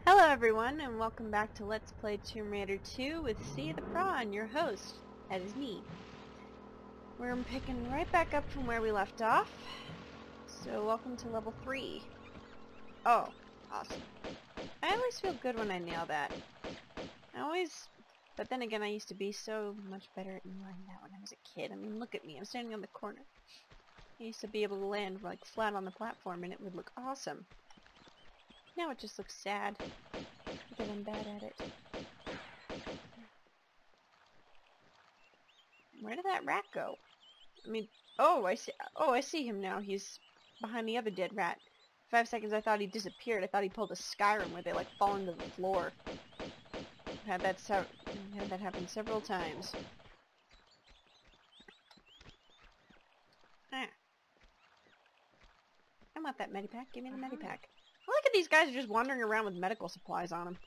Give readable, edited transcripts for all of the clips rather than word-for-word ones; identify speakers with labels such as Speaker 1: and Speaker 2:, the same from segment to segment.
Speaker 1: Hello everyone, and welcome back to Let's Play Tomb Raider 2 with c.theprawn, your host. That is me. We're picking right back up from where we left off. So welcome to level 3. Oh, awesome. I always feel good when I nail that. But then again, I used to be so much better at nailing that when I was a kid. I mean, look at me, I'm standing on the corner. I used to be able to land like flat on the platform and it would look awesome. Now it just looks sad, because I'm bad at it. Where did that rat go? I mean, I see him now. He's behind the other dead rat. 5 seconds I thought he disappeared. I thought he pulled a Skyrim where they like fall into the floor. I've had that happen several times. Ah. I want that medipack. Give me the medipack. I look at these guys are just wandering around with medical supplies on them.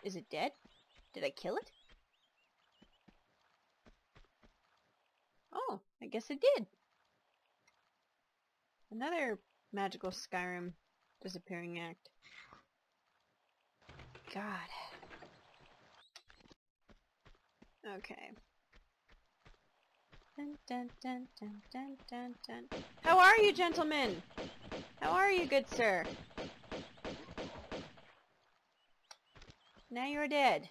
Speaker 1: Is it dead? Did I kill it? Oh, I guess it did. Another magical Skyrim disappearing act. God. Okay. Dun, dun, dun, dun, dun, dun, dun. How are you, gentlemen? How are you, good sir? Now you're dead.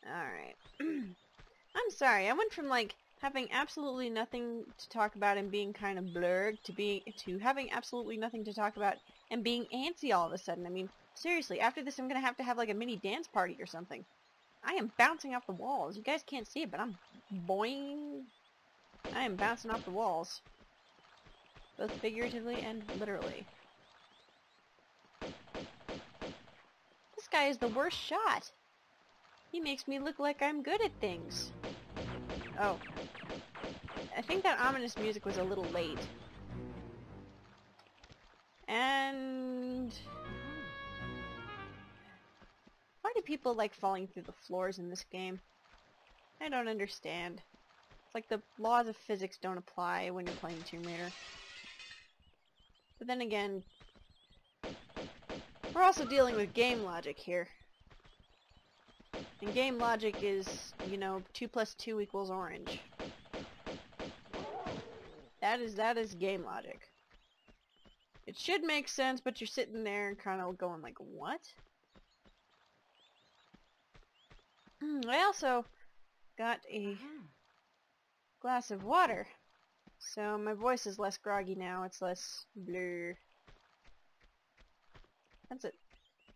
Speaker 1: Alright. I'm sorry, I went from like having absolutely nothing to talk about and being kind of blurred to having absolutely nothing to talk about and being antsy all of a sudden. I mean, seriously, after this I'm gonna have like a mini dance party or something. I am bouncing off the walls. You guys can't see it, but I'm boing. I am bouncing off the walls. Both figuratively and literally. This guy is the worst shot. He makes me look like I'm good at things. Oh. I think that ominous music was a little late. And... why do people like falling through the floors in this game? I don't understand. It's like the laws of physics don't apply when you're playing Tomb Raider. But then again, we're also dealing with game logic here. And game logic is, you know, 2 plus 2 equals orange. That is game logic. It should make sense, but you're sitting there and kind of going like, what? I also got a glass of water, so my voice is less groggy now. It's less blur. That's it.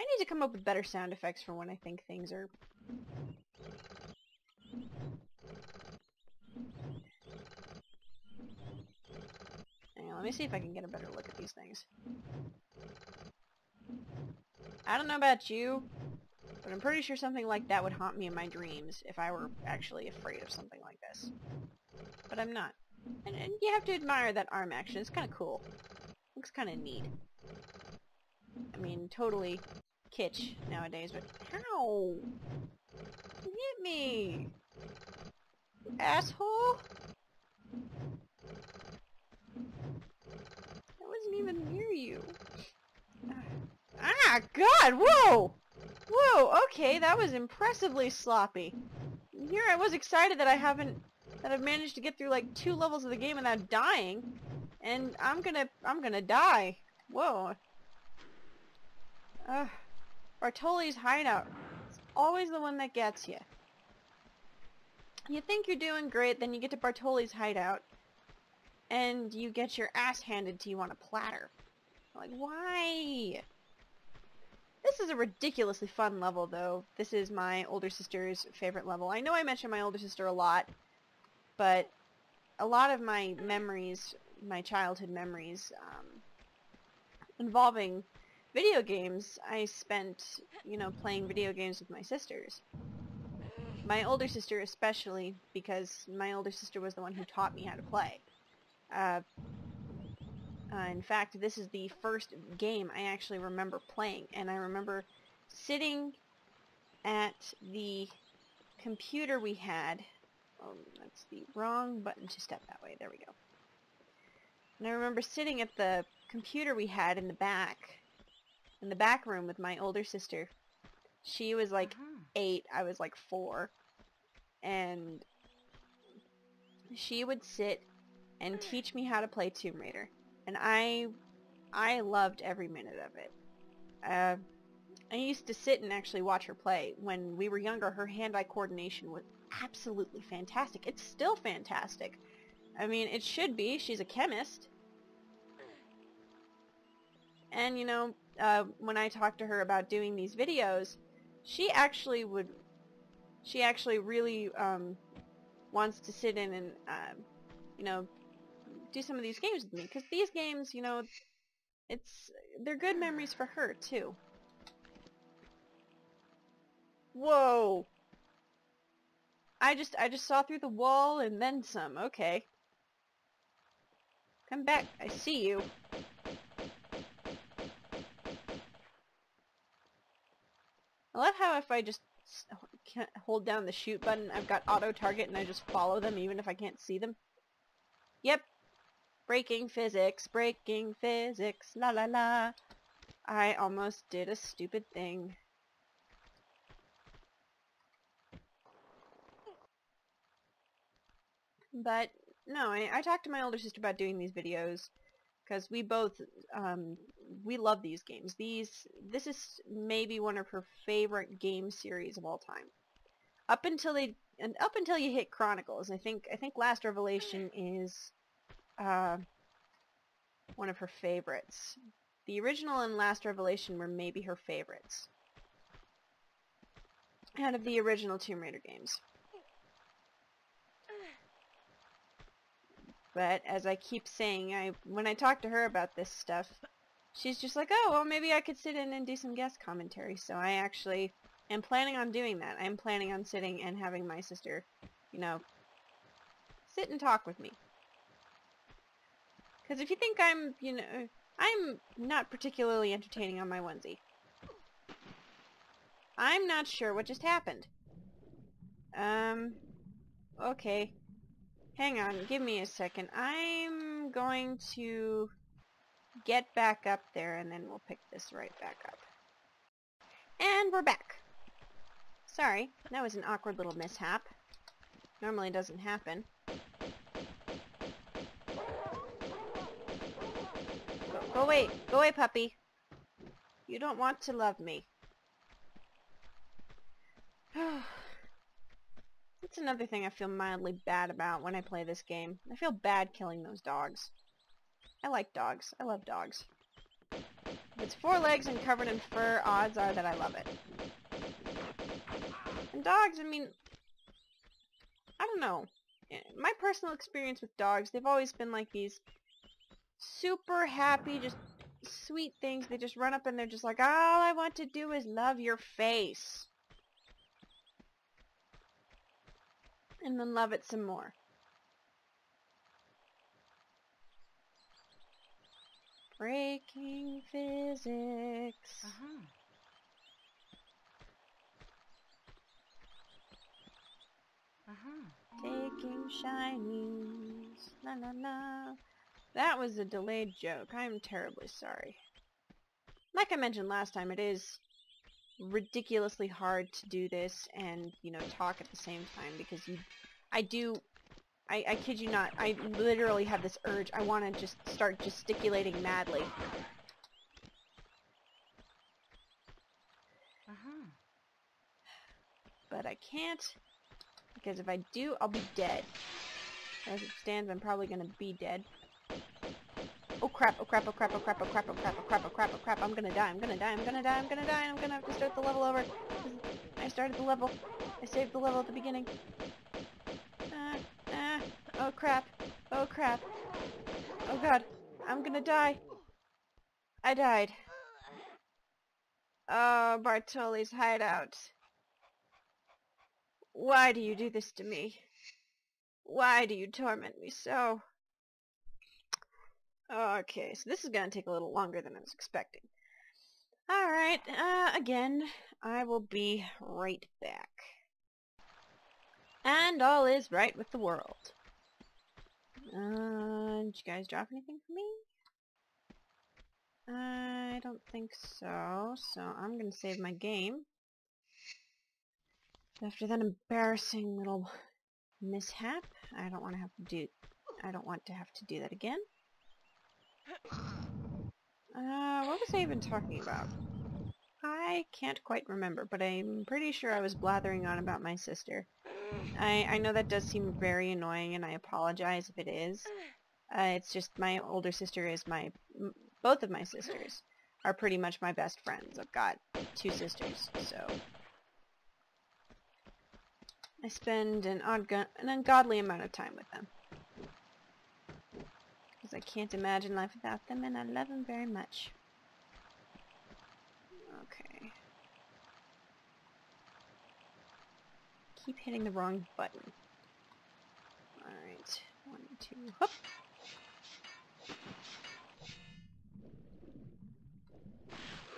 Speaker 1: I need to come up with better sound effects for when I think things are... Hang on, let me see if I can get a better look at these things. I don't know about you, but I'm pretty sure something like that would haunt me in my dreams if I were actually afraid of something like this. But I'm not. And you have to admire that arm action. It's kind of cool. Looks kind of neat. I mean, totally kitsch nowadays, but how? Hit me! You asshole! I wasn't even near you. Ah, God! Whoa! Whoa, okay, that was impressively sloppy. Here I was excited that I've managed to get through like 2 levels of the game without dying, and I'm gonna die. Whoa. Bartoli's hideout. It's always the one that gets you. You think you're doing great, then you get to Bartoli's hideout, and you get your ass handed to you on a platter. Like, why? This is a ridiculously fun level, though. This is my older sister's favorite level. I know I mention my older sister a lot, but a lot of my memories, my childhood memories, involving video games, I spent, you know, playing video games with my sisters. My older sister especially, because my older sister was the one who taught me how to play. In fact, this is the first game I actually remember playing, and I remember sitting at the computer we had. Oh, that's the wrong button to step that way. There we go. And I remember sitting at the computer we had in the back room with my older sister. She was like 8, I was like 4. And she would sit and teach me how to play Tomb Raider. And I loved every minute of it. I used to sit and actually watch her play. When we were younger, her hand-eye coordination was absolutely fantastic. It's still fantastic. I mean, it should be. She's a chemist. And, you know, when I talked to her about doing these videos, she actually really wants to sit in and, you know, do some of these games with me. Because these games, you know, they're good memories for her, too. Whoa! I just saw through the wall and then some. Okay. Come back. I see you. I love how if I just can't hold down the shoot button, I've got auto target and I just follow them even if I can't see them. Yep. Breaking physics, la la la. I almost did a stupid thing. But, no, I talked to my older sister about doing these videos, because we both, we love these games. This is maybe one of her favorite game series of all time. Up until you hit Chronicles. I think Last Revelation is, one of her favorites. The original and Last Revelation were maybe her favorites out of the original Tomb Raider games. But as I keep saying, when I talk to her about this stuff, she's just like, oh, well, maybe I could sit in and do some guest commentary. So I actually am planning on doing that. I'm planning on sitting and having my sister, you know, sit and talk with me. Because if you think I'm, you know, I'm not particularly entertaining on my onesie. I'm not sure what just happened. Okay. Hang on, give me a second. I'm going to get back up there and then we'll pick this right back up. And we're back. Sorry, that was an awkward little mishap. Normally doesn't happen. Go away, puppy. You don't want to love me. That's another thing I feel mildly bad about when I play this game. I feel bad killing those dogs. I like dogs. I love dogs. If it's 4 legs and covered in fur, odds are that I love it. And dogs, I mean, I don't know. My personal experience with dogs, they've always been like these super happy, just sweet things. They just run up and they're just like, all I want to do is love your face. And then love it some more. Breaking physics. Taking shinies. La la la. That was a delayed joke. I am terribly sorry. Like I mentioned last time, it is ridiculously hard to do this and, you know, talk at the same time because I kid you not, I literally have this urge. I want to just start gesticulating madly. But I can't, because if I do, I'll be dead. As it stands, I'm probably going to be dead. Oh crap, oh crap, oh crap, oh crap, oh crap, oh crap, oh crap, oh crap, oh crap, I'm gonna die, I'm gonna die, I'm gonna die, I'm gonna die, and I'm gonna have to start the level over. I started the level. I saved the level at the beginning. Oh crap. Oh crap. Oh god. I'm gonna die. I died. Oh, Bartoli's hideout. Why do you do this to me? Why do you torment me so? Okay, so this is gonna take a little longer than I was expecting. Alright, again, I will be right back. And all is right with the world. Did you guys drop anything for me? I don't think so, so I'm gonna save my game. After that embarrassing little mishap, I don't want to have to do that again. What was I even talking about? I can't quite remember, but I'm pretty sure I was blathering on about my sister. I know that does seem very annoying, and I apologize if it is. It's just my older sister is both of my sisters are pretty much my best friends. I've got 2 sisters, so I spend an ungodly amount of time with them. Because I can't imagine life without them, and I love them very much. Okay. Keep hitting the wrong button. Alright. 1, 2, whoop!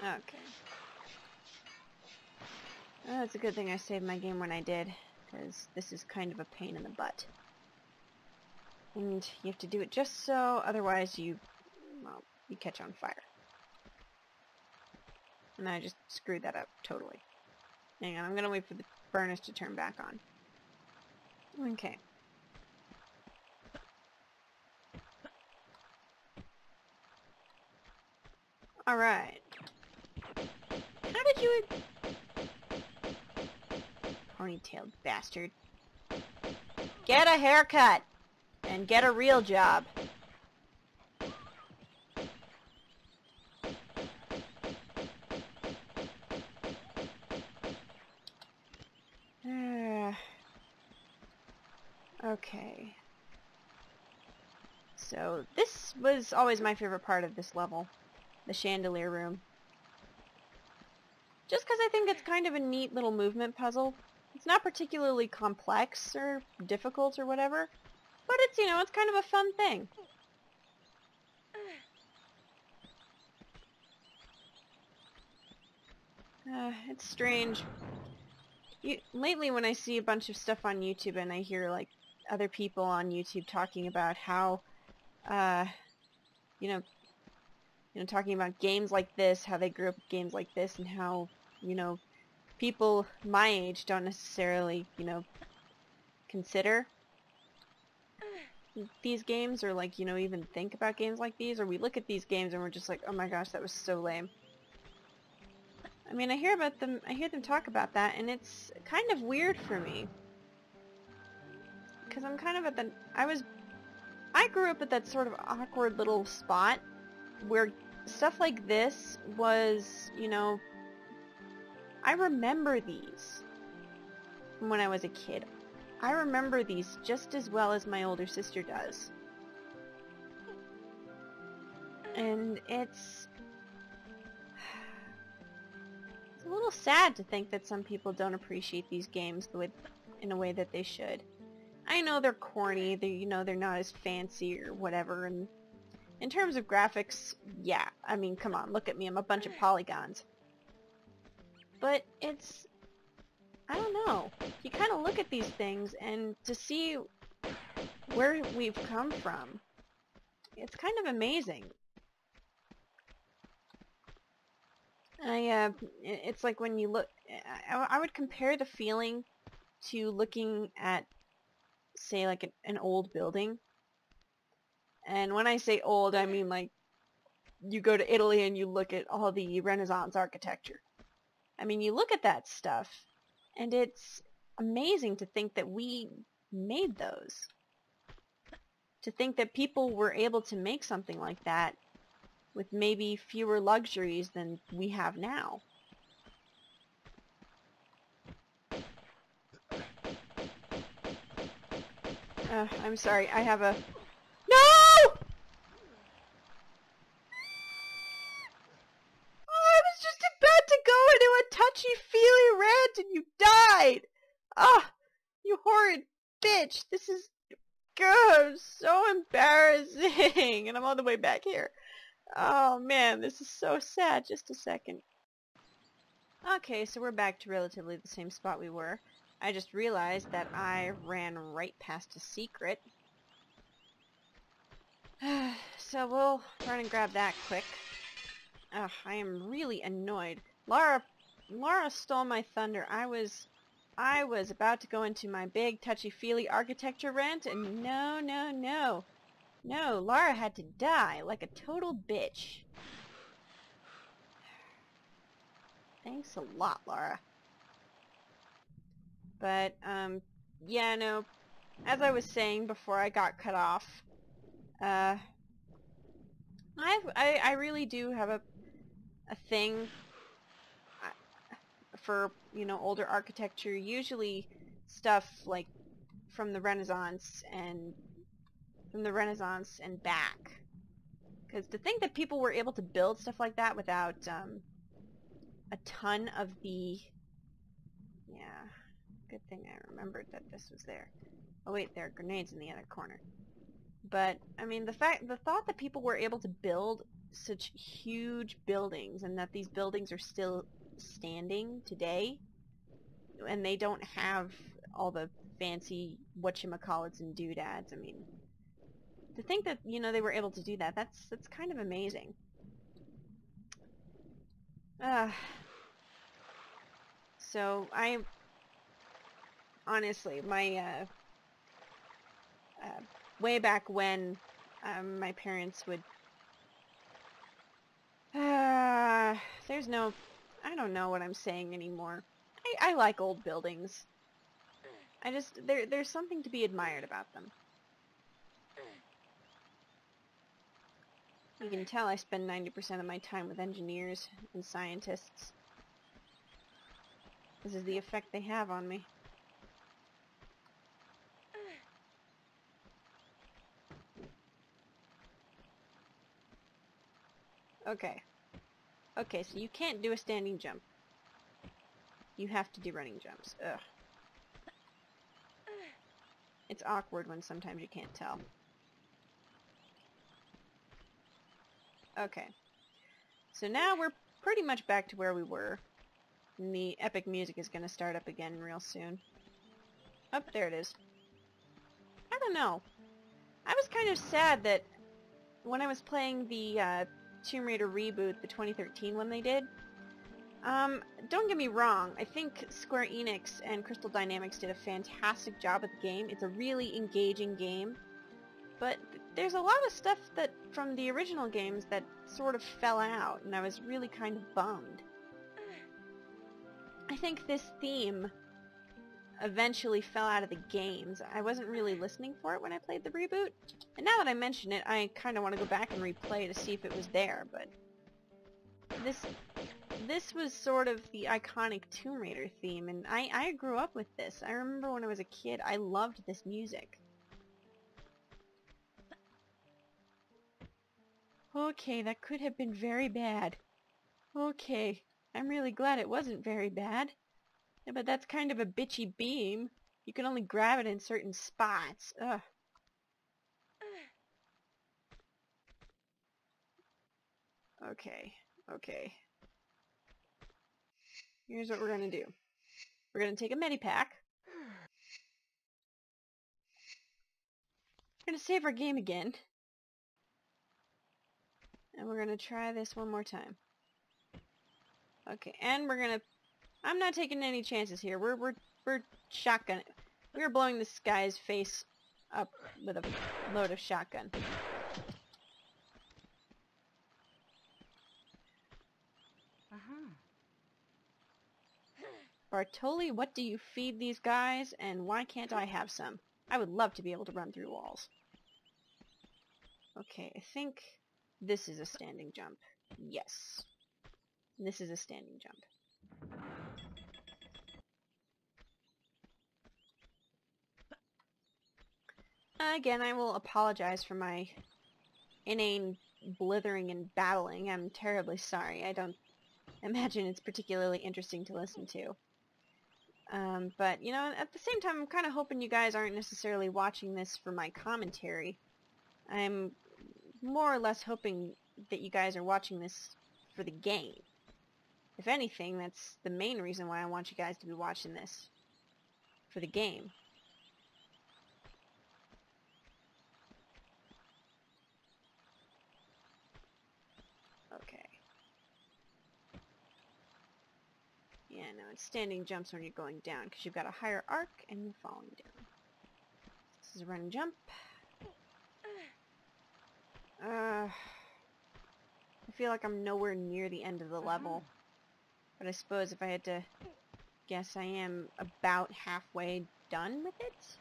Speaker 1: Okay. Oh, it's a good thing I saved my game when I did, because this is kind of a pain in the butt. And you have to do it just so, otherwise you catch on fire. And I just screwed that up totally. Hang on, I'm gonna wait for the furnace to turn back on. Okay. Alright. How did you... Ponytailed bastard. Get a haircut! And get a real job. Okay. So, this was always my favorite part of this level. The chandelier room. Just because I think it's kind of a neat little movement puzzle. It's not particularly complex or difficult or whatever, but it's, you know, it's kind of a fun thing. It's strange. Lately when I see a bunch of stuff on YouTube and I hear, like, other people on YouTube talking about how, talking about games like this, how they grew up with games like this, and how, people my age don't necessarily, consider these games, or, like, even think about games like these, or we look at these games and we're just like, oh my gosh, that was so lame. I mean, I hear them talk about that, and it's kind of weird for me. Because I'm kind of at I grew up at that sort of awkward little spot where stuff like this was, I remember these from when I was a kid. I remember these just as well as my older sister does. And it's a little sad to think that some people don't appreciate these games in a way that they should. I know they're corny, they're not as fancy or whatever, and in terms of graphics, yeah, I mean, come on, look at me, I'm a bunch of polygons. But it's, I don't know, you kind of look at these things, and to see where we've come from, it's kind of amazing. It's like when you look, I would compare the feeling to looking at, say, like an old building. And when I say old, I mean like you go to Italy and you look at all the Renaissance architecture. I mean, you look at that stuff and it's amazing to think that we made those. To think that people were able to make something like that with maybe fewer luxuries than we have now. I'm sorry, I have a... No! Oh, I was just about to go into a touchy-feely rant and you died! Ah, you horrid bitch! This is... God, so embarrassing! And I'm all the way back here. Oh man, this is so sad. Just a second. Okay, so we're back to relatively the same spot we were. I just realized that I ran right past a secret. So we'll run and grab that quick. Ugh, I am really annoyed. Laura stole my thunder. I was about to go into my big touchy-feely architecture rant, and no, Laura had to die like a total bitch. Thanks a lot, Laura. But, yeah, no, as I was saying before I got cut off, I really do have a thing for, you know, older architecture, usually stuff like from the Renaissance and back. Because to think that people were able to build stuff like that without a ton of the... Yeah, good thing I remembered that this was there. Oh wait, there are grenades in the other corner. But, I mean, the thought that people were able to build such huge buildings, and that these buildings are still standing today, and they don't have all the fancy whatchamacallits and doodads, I mean, to think that, you know, they were able to do that, that's kind of amazing. So, honestly, my, way back when, my parents would, there's no, I don't know what I'm saying anymore. I like old buildings. There's something to be admired about them. You can tell I spend 90% of my time with engineers and scientists. This is the effect they have on me. Okay. Okay, so you can't do a standing jump. You have to do running jumps. Ugh. It's awkward when sometimes you can't tell. Okay. So now we're pretty much back to where we were. And the epic music is going to start up again real soon. Oh, there it is. I don't know. I was kind of sad that when I was playing the Tomb Raider reboot, the 2013 one they did, don't get me wrong, I think Square Enix and Crystal Dynamics did a fantastic job with the game. It's a really engaging game, but there's a lot of stuff that from the original games that sort of fell out, and I was really kind of bummed. I think this theme eventually fell out of the games. I wasn't really listening for it when I played the reboot, and now that I mention it, I kind of want to go back and replay to see if it was there, but this was sort of the iconic Tomb Raider theme, and I grew up with this. I remember when I was a kid, I loved this music. Okay, that could have been very bad. Okay, I'm really glad it wasn't very bad. Yeah, but that's kind of a bitchy beam. You can only grab it in certain spots. Ugh. Okay, okay. Here's what we're gonna do. We're gonna take a medipack. We're gonna save our game again. And we're gonna try this one more time. Okay, and we're gonna... I'm not taking any chances here. We're shotgun. We're blowing this guy's face up with a load of shotgun. Bartoli, what do you feed these guys, and why can't I have some? I would love to be able to run through walls. Okay, I think this is a standing jump. Yes. This is a standing jump. Again, I will apologize for my inane blithering and babbling. I'm terribly sorry. I don't imagine it's particularly interesting to listen to. But, you know, at the same time, I'm kind of hoping you guys aren't necessarily watching this for my commentary. I'm more or less hoping that you guys are watching this for the game. If anything, that's the main reason why I want you guys to be watching this. for the game. Okay. Yeah, no, it's standing jumps when you're going down, because you've got a higher arc and you're falling down. This is a run and jump. I feel like I'm nowhere near the end of the level. But I suppose if I had to guess, I am about halfway done with it.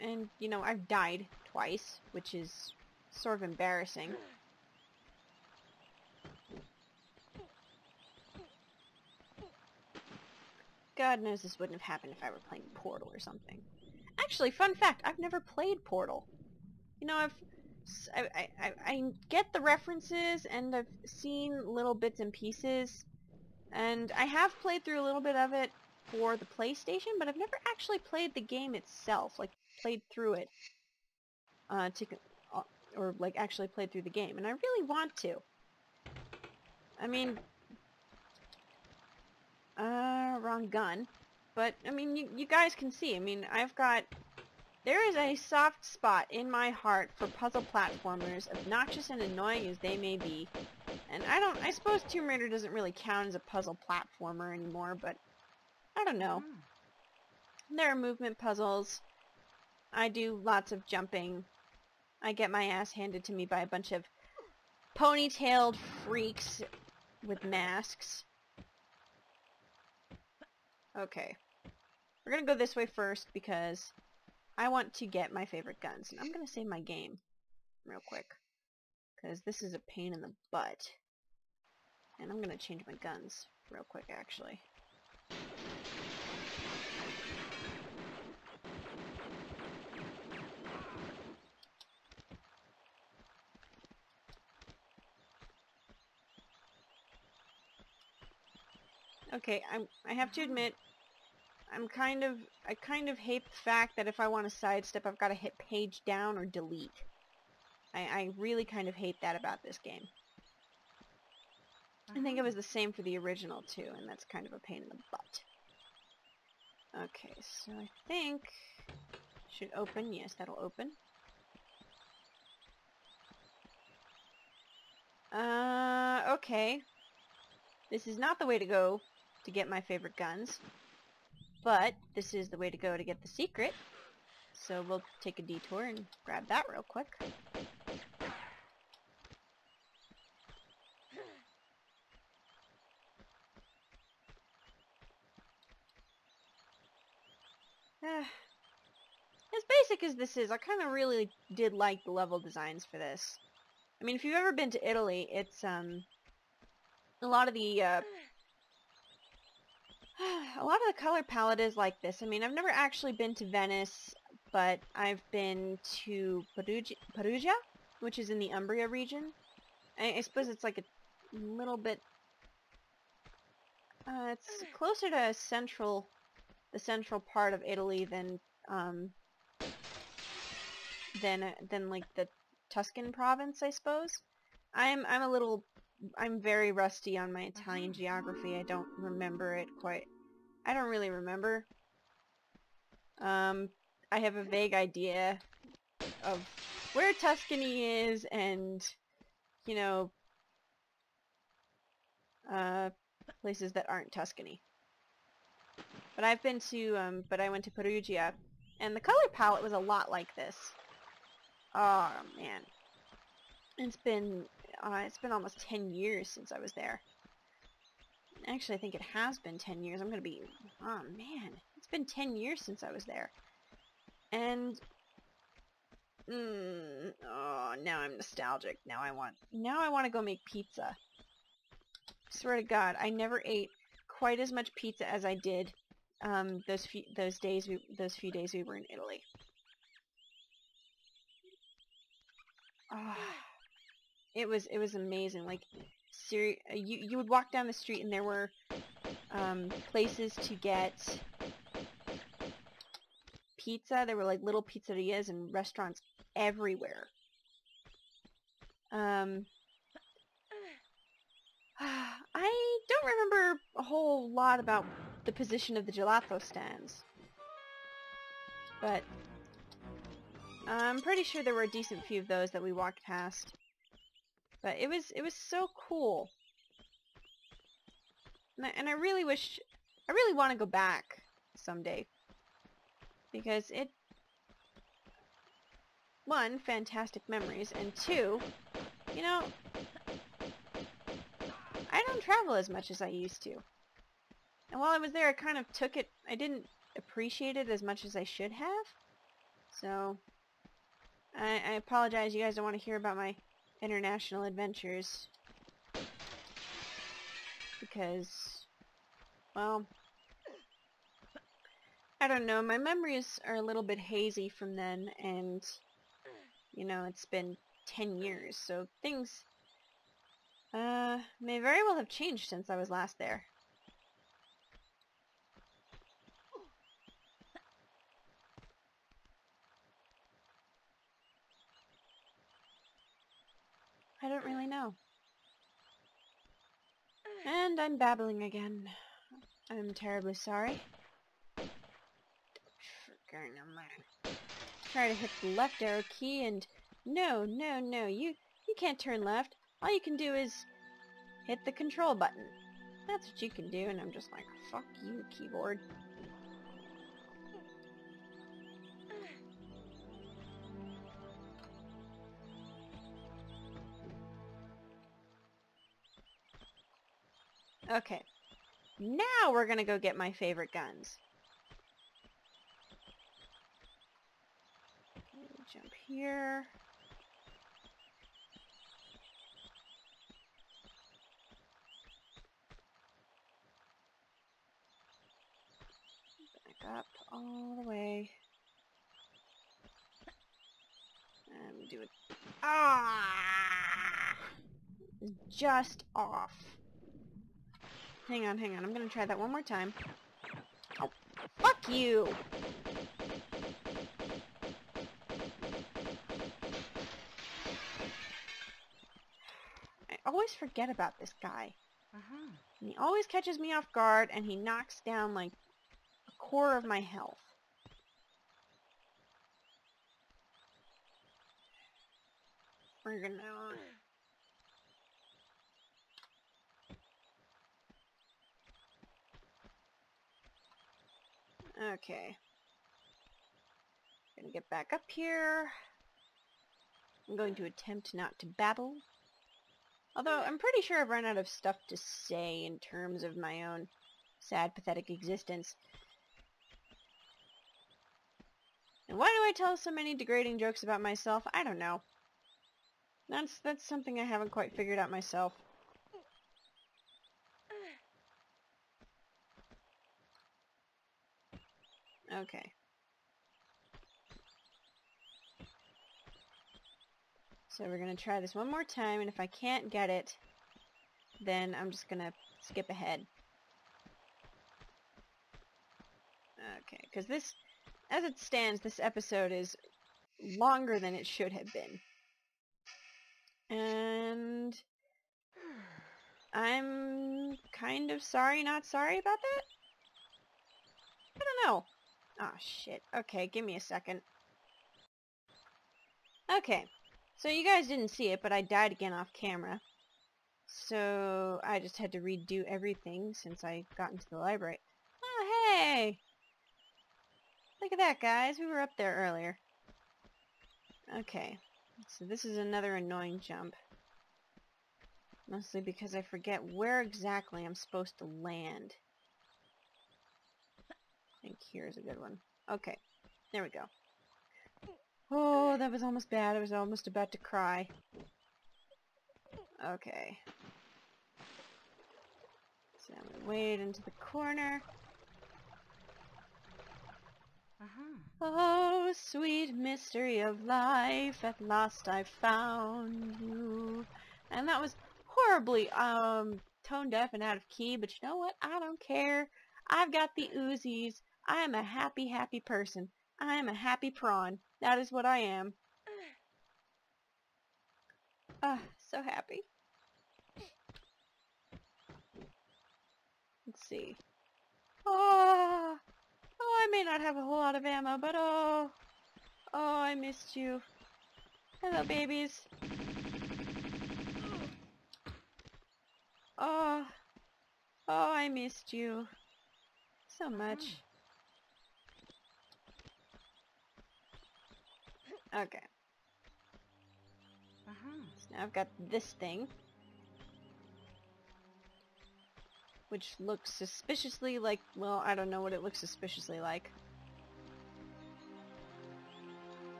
Speaker 1: And, you know, I've died twice, which is sort of embarrassing. God knows this wouldn't have happened if I were playing Portal or something. Actually, fun fact, I've never played Portal. You know, I get the references, and I've seen little bits and pieces, and I have played through a little bit of it for the PlayStation, but I've never actually played the game itself, like played through it, or like actually played through the game, and I really want to. I mean, wrong gun, but I mean, you guys can see. I mean, there is a soft spot in my heart for puzzle platformers, obnoxious and annoying as they may be. And I suppose Tomb Raider doesn't really count as a puzzle platformer anymore, but I don't know. There are movement puzzles. I do lots of jumping. I get my ass handed to me by a bunch of ponytailed freaks with masks. Okay. We're gonna go this way first because I want to get my favorite guns, and I'm going to save my game real quick, because this is a pain in the butt. And I'm going to change my guns real quick, actually. Okay, I have to admit, I kind of hate the fact that if I want to sidestep, I've got to hit page down or delete. I really kind of hate that about this game. I think it was the same for the original too, and that's kind of a pain in the butt. Okay, so I think should open. Yes, that'll open. Okay. This is not the way to go to get my favorite guns. But this is the way to go to get the secret. So we'll take a detour and grab that real quick. As basic as this is, I kind of really did like the level designs for this. I mean, if you've ever been to Italy, it's a lot of the color palette is like this. I mean, I've never actually been to Venice, but I've been to Perugia, which is in the Umbria region. I suppose it's like a little bit. It's closer to the central part of Italy than like the Tuscan province, I suppose. I'm very rusty on my Italian geography. I don't remember it quite. I don't really remember. I have a vague idea of where Tuscany is, and you know, places that aren't Tuscany. But I've been to, but I went to Perugia, and the color palette was a lot like this. Oh man, it's been almost 10 years since I was there. Actually, I think it has been 10 years. I'm gonna be, oh man, it's been 10 years since I was there. And oh, now I'm nostalgic. Now I want to go make pizza. Swear to God, I never ate quite as much pizza as I did those few days we were in Italy. Oh, it was amazing. Like, you would walk down the street and there were places to get pizza. There were like little pizzerias and restaurants everywhere. I don't remember a whole lot about the position of the gelato stands. But I'm pretty sure there were a decent few of those that we walked past. But it was so cool. And I really want to go back someday. Because it, one, fantastic memories, and two, you know, I don't travel as much as I used to. And while I was there, I kind of took it, I didn't appreciate it as much as I should have. So, I apologize, you guys don't want to hear about my international adventures. Because, well, I don't know, my memories are a little bit hazy from then, and, you know, it's been 10 years, so things may very well have changed since I was last there. I don't really know. And I'm babbling again. I'm terribly sorry. Try to hit the left arrow key and... No, you can't turn left. All you can do is hit the control button. That's what you can do, and I'm just like, fuck you, keyboard. Okay. Now we're gonna go get my favorite guns. Jump here. Back up all the way. And do it. Ah! Just off. Hang on. I'm gonna try that one more time. Oh, fuck you! I always forget about this guy. And he always catches me off guard, and he knocks down, like, a quarter of my health. We're gonna... Okay. Gonna get back up here. I'm going to attempt not to babble. Although, I'm pretty sure I've run out of stuff to say in terms of my own sad, pathetic existence. And why do I tell so many degrading jokes about myself? I don't know. That's something I haven't quite figured out myself. Okay. So we're going to try this one more time, and if I can't get it, then I'm just going to skip ahead. Okay, because this, as it stands, this episode is longer than it should have been. And I'm kind of sorry, not sorry about that? I don't know. Oh, shit. Okay, give me a second. Okay. So you guys didn't see it, but I died again off camera. So I just had to redo everything since I got into the library. Oh, hey! Look at that, guys. We were up there earlier. Okay. So this is another annoying jump. Mostly because I forget where exactly I'm supposed to land. I think here's a good one. Okay. There we go. Oh, that was almost bad. I was almost about to cry. Okay. So I'm gonna wade into the corner. Oh, sweet mystery of life, at last I found you. And that was horribly tone deaf and out of key, but you know what? I don't care. I've got the Uzis. I am a happy, happy person. I am a happy prawn. That is what I am. Ah, so happy. Let's see. Oh, oh, I may not have a whole lot of ammo, but oh, I missed you. Hello, babies. Oh, I missed you so much. Okay. So now I've got this thing, which looks suspiciously like, well, I don't know what it looks suspiciously like.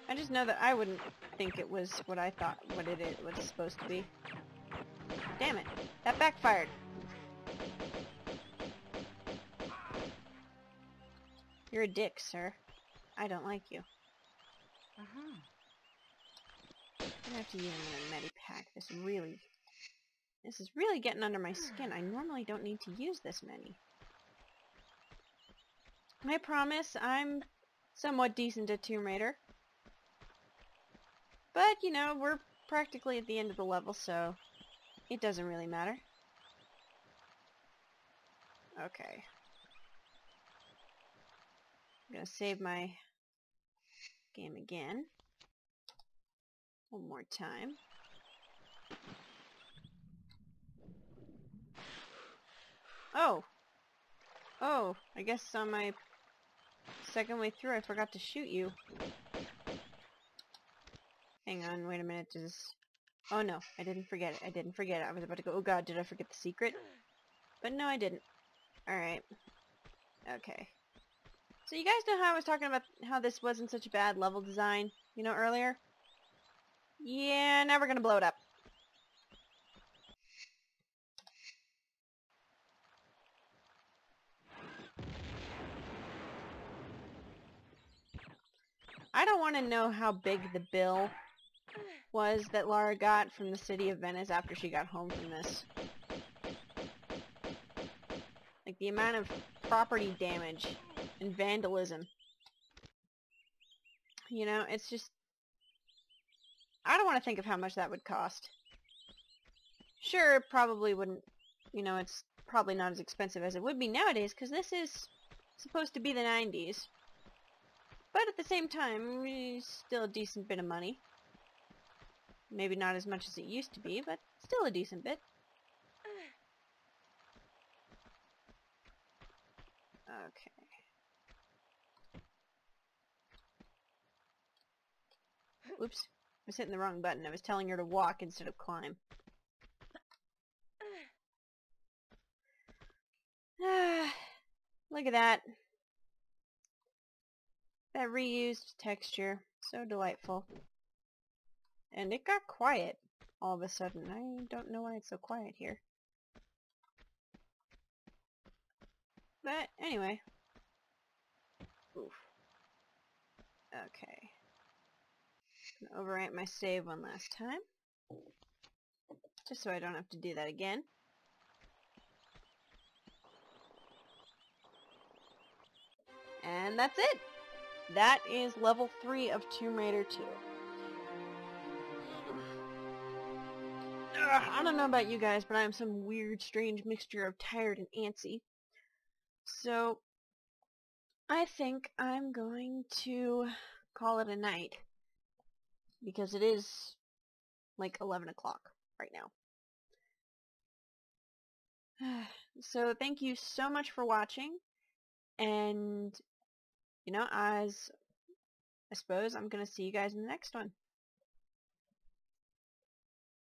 Speaker 1: I just know that I wouldn't think it was what I thought what it was supposed to be. Damn it. That backfired. You're a dick, sir. I don't like you. I'm gonna have to use another Medipack. This is really getting under my skin. I normally don't need to use this many. I promise I'm somewhat decent at Tomb Raider. But, you know, we're practically at the end of the level, so it doesn't really matter. Okay. I'm gonna save my game again. One more time. Oh! Oh, I guess on my second way through I forgot to shoot you. Hang on, wait a minute, oh no, I didn't forget it. I didn't forget it. I was about to go, oh god, did I forget the secret? But no, I didn't. Alright. Okay. So you guys know how I was talking about how this wasn't such a bad level design, you know, earlier? Yeah, now we're gonna blow it up. I don't want to know how big the bill was that Lara got from the city of Venice after she got home from this. Like, the amount of property damage and vandalism. You know, it's just... I don't want to think of how much that would cost. Sure, it probably wouldn't... You know, it's probably not as expensive as it would be nowadays, because this is supposed to be the 90s. But at the same time, it's still a decent bit of money. Maybe not as much as it used to be, but still a decent bit. Okay. Oops. I was hitting the wrong button. I was telling her to walk instead of climb. Look at that. That reused texture. So delightful. And it got quiet all of a sudden. I don't know why it's so quiet here. But anyway. Oof. Okay. I'm gonna overwrite my save one last time. Just so I don't have to do that again. And that's it! That is level 3 of Tomb Raider 2. I don't know about you guys, but I'm some weird, strange mixture of tired and antsy. So, I think I'm going to call it a night. Because it is like 11 o'clock right now. So, thank you so much for watching. And, you know, as I suppose I'm going to see you guys in the next one.